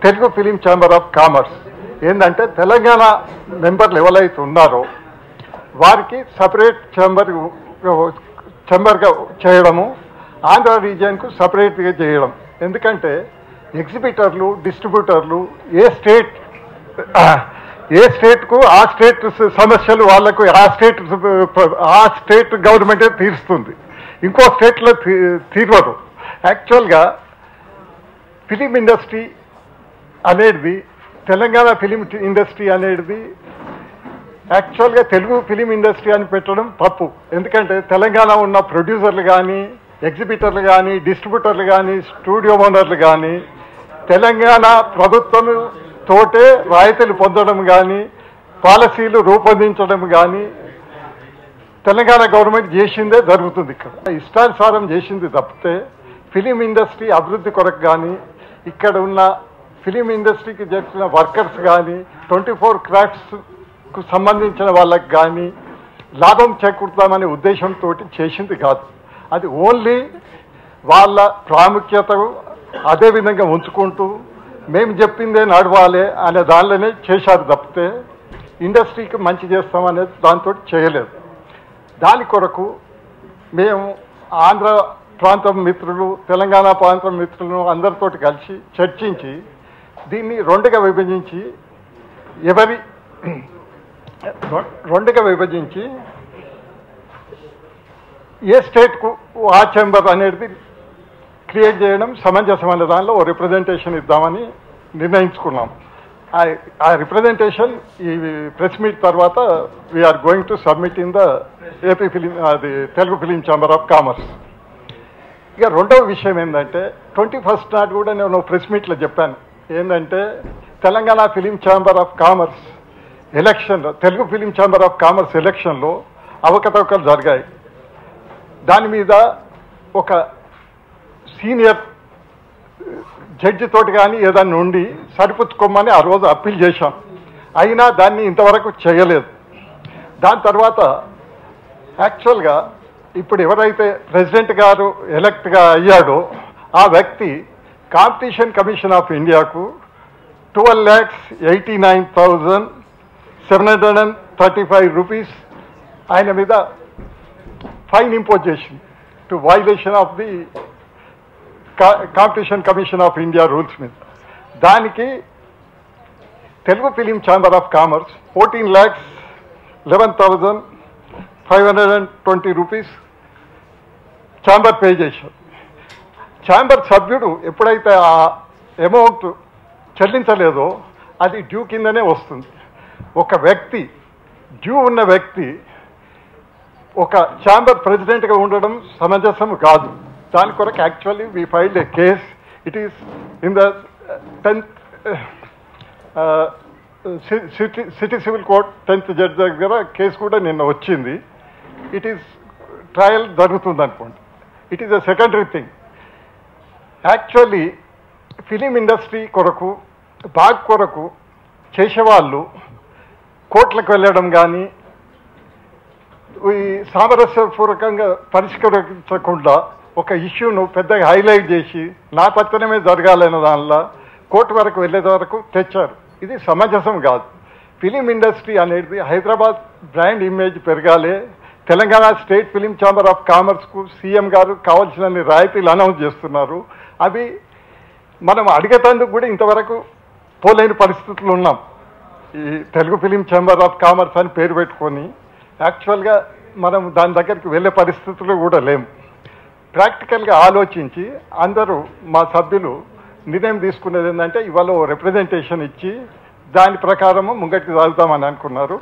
Telugu film chamber of commerce ఏంటంటే తెలంగాణ మెంబర్లు ఎవరైతే ఉన్నారో వారికి సపరేట్ ఛాంబర్గా చేయడము, ఆంధ్ర రీజియన్కు సపరేట్గా చేయడం. ఎందుకంటే ఎగ్జిబిటర్లు, డిస్ట్రిబ్యూటర్లు ఏ స్టేట్కు ఆ స్టేట్ సమస్యలు వాళ్లకు ఆ స్టేట్ గవర్నమెంటే తీరుస్తుంది, ఇంకో స్టేట్లో తీరవరు. యాక్చువల్గా ఫిలిం ఇండస్ట్రీ అనేది, తెలంగాణ ఫిలిం ఇండస్ట్రీ అనేది యాక్చువల్గా తెలుగు ఫిలిం ఇండస్ట్రీ అని పెట్టడం తప్పు. ఎందుకంటే తెలంగాణ ఉన్న ప్రొడ్యూసర్లు కానీ, ఎగ్జిబిటర్లు కానీ, డిస్ట్రిబ్యూటర్లు కానీ, స్టూడియో ఓనర్లు కానీ తెలంగాణ ప్రభుత్వం తోటే రాయితీలు పొందడం కానీ, పాలసీలు రూపొందించడం కానీ తెలంగాణ గవర్నమెంట్ చేసిందే జరుగుతుంది. ఇక్కడ ఇష్టానుసారం చేసింది తప్పితే ఫిలిం ఇండస్ట్రీ అభివృద్ధి కొరకు కానీ, ఇక్కడ ఉన్న ఫిలిం ఇండస్ట్రీకి చేసిన వర్కర్స్ కానీ, 24 క్రాఫ్ట్స్కు సంబంధించిన వాళ్ళకి కానీ లాభం చేకూరుతామనే ఉద్దేశంతో చేసింది కాదు. అది ఓన్లీ వాళ్ళ ప్రాముఖ్యత అదే విధంగా ఉంచుకుంటూ మేము చెప్పిందే నడవాలి అనే దానిలోనే చేశారు తప్పితే ఇండస్ట్రీకి మంచి చేస్తామనేది దాంతో చేయలేదు. దాని కొరకు మేము ఆంధ్ర ప్రాంతం మిత్రులు, తెలంగాణ ప్రాంతం మిత్రులను అందరితో కలిసి చర్చించి దీన్ని రెండుగా విభజించి ఏ స్టేట్కు ఆ ఛాంబర్ అనేది క్రియేట్ చేయడం సమంజసమైన దానిలో ఓ రిప్రజెంటేషన్ ఇద్దామని నిర్ణయించుకున్నాం. ఆ రిప్రజెంటేషన్ ఈ ప్రెస్ మీట్ తర్వాత we are going to submit in the AP film, అది Telugu film chamber of commerce. ఇక రెండవ విషయం ఏంటంటే 21st నాడు కూడా నేను ప్రెస్ మీట్లో చెప్పాను. ఏంటంటే Telangana film chamber of commerce ఎలక్షన్లో, Telugu film chamber of commerce ఎలక్షన్లో అవకతవకలు జరిగాయి. దాని మీద ఒక సీనియర్ జడ్జి తోటి కానీ ఏదన్నా ఉండి సరిపుచ్చుకోమని ఆ రోజు అప్పీల్ చేశాం. అయినా దాన్ని ఇంతవరకు చేయలేదు. దాని తర్వాత యాక్చువల్గా ఇప్పుడు ఎవరైతే ప్రెసిడెంట్ గారు ఎలక్ట్గా అయ్యాడో ఆ వ్యక్తి కాంపిటీషన్ కమిషన్ ఆఫ్ ఇండియాకు 12,89,735 రూపీస్ ఆయన మీద ఫైన్ ఇంపోజ్ చేసింది to violation of the competition commission of India rules మీద. దానికి Telugu film chamber of commerce 14,11,520 rupees chamber pay చేశారు. ఛాంబర్ సభ్యుడు ఎప్పుడైతే ఆ అమౌంట్ చెల్లించలేదో అది డ్యూ కిందనే వస్తుంది. ఒక వ్యక్తి, డ్యూ ఉన్న వ్యక్తి ఒక ఛాంబర్ ప్రెసిడెంట్గా ఉండడం సమంజసం కాదు. దాని కొరకు actually we filed A case. It is in the 10th city civil court 10th judge దగ్గర కేసు కూడా నిన్న వచ్చింది. ఇట్ ఈస్ ట్రయల్ జరుగుతుంది అనుకోండి. It is a secondary thing. Actually film industry కొరకు, బాగ్ కొరకు చేసేవాళ్ళు కోర్టులకు వెళ్ళడం కానీ సామరస్యపూర్వకంగా పరిష్కరించకుండా ఒక ఇష్యూను పెద్దగా హైలైట్ చేసి నా పత్రమే జరగాలనే దానిలో కోర్టు వరకు వెళ్ళే వరకు తెచ్చారు. ఇది సమంజసం కాదు. ఫిలిం ఇండస్ట్రీ అనేది హైదరాబాద్ బ్రాండ్ ఇమేజ్ పెరగాలి. Telangana state film chamber of కామర్స్కు సీఎం గారు కావాల్సినన్ని రాయితీలు అనౌన్స్ చేస్తున్నారు. అవి మనం అడిగేటందుకు కూడా ఇంతవరకు పోలేని పరిస్థితులు ఉన్నాం. ఈ Telugu film chamber of commerce అని పేరు పెట్టుకొని యాక్చువల్గా మనం దాని దగ్గరికి వెళ్ళే పరిస్థితులు కూడా లేము. ప్రాక్టికల్గా ఆలోచించి అందరూ మా సభ్యులు నిర్ణయం తీసుకునేది ఏంటంటే ఇవాళ రిప్రజెంటేషన్ ఇచ్చి దాని ప్రకారము ముంగటికి సాగుతామని అనుకున్నారు.